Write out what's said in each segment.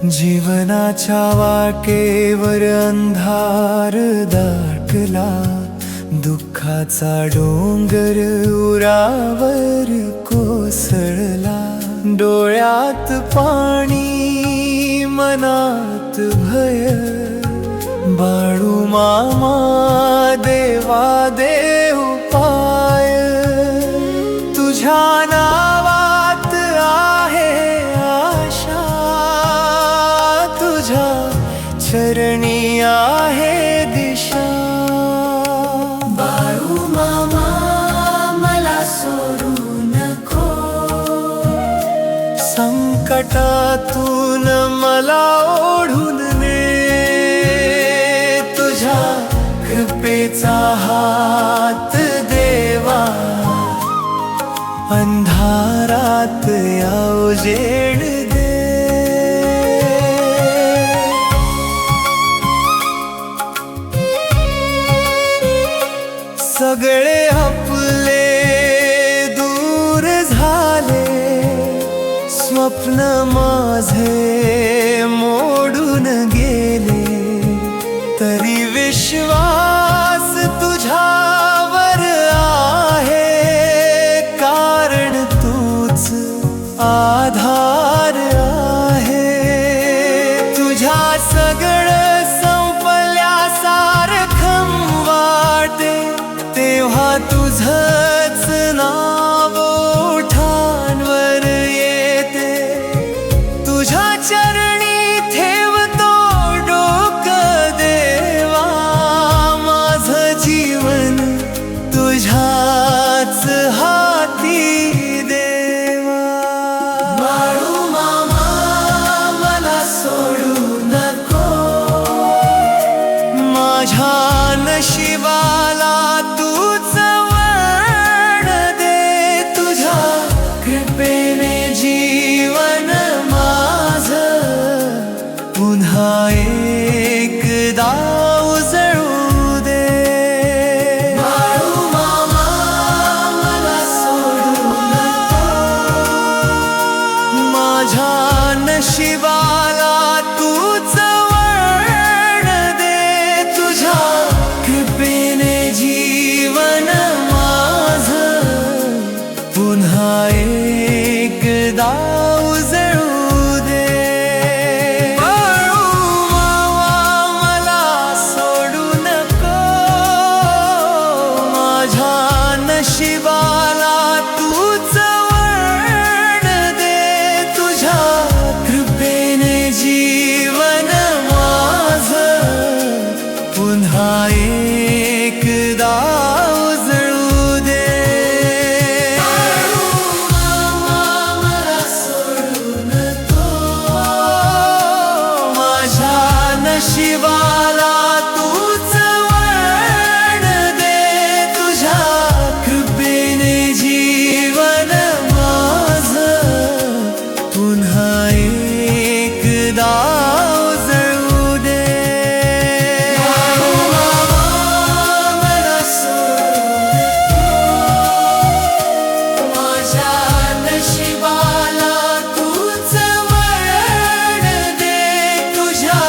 जीवनाच्या वाटेवर अंधार दाटला, दुःखाचा डोंगर उरावर कोसळला. डोळ्यात पाणी, मनात भय, बाळू मामा देवा दे उपाय. तुझ्या नावात आहे आशा, तुझ्या चरणी आहे दिशा. बाळू मामा मला सोडू नको, संकटातून मला ओढून ने. तुझ्या कृपेचा हात देवा, अंधारात उजेड दे. सगळे आपले दूर झाले, स्वप्न माझे मोडून गेले. तरी विश्वास तुझ्यावर आहे, कारण तूच आधार आहे. तुझ्या सगळं संपल्यासारखं वाटे, तेव्हा तुझंच नाव ओठांवर येते. तुझ्या चरणी ठेवतो डोकं देवा, माझं जीवन तुझ्याच हाती देवा. बाळू मामा मला सोडू नको, माझ्या नशिबाला तूच वळण दे. तुझ्या कृपेने जीवन माझं पुन्हा एकदा उजळू दे. बाळू मामा मला सोडू नको, माझ्या नशिबाला तूच वळण दे. तुझ्या कृपेने जीवन माझं पुन्हा एकदा उजळू दे. बाळू मामा मला सोडू नको, माझ्या नशिबाला तूच वळण दे. तुझ्या कृपेने जीवन माझं पुन्हा एकदा उजळू दे. मला सोडू नको, माझ्या नशिबाला तूच वळण दे. तुझ्या कृपेने जीवन माझं पुन्हा एकदा उजळू दे. मला सोडू नको, माझ्या नशिबाला तूच वळण दे. तुझ्या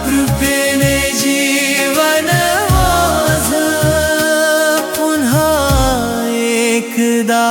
कृपेने जीवन माझं पुन्हा एकदा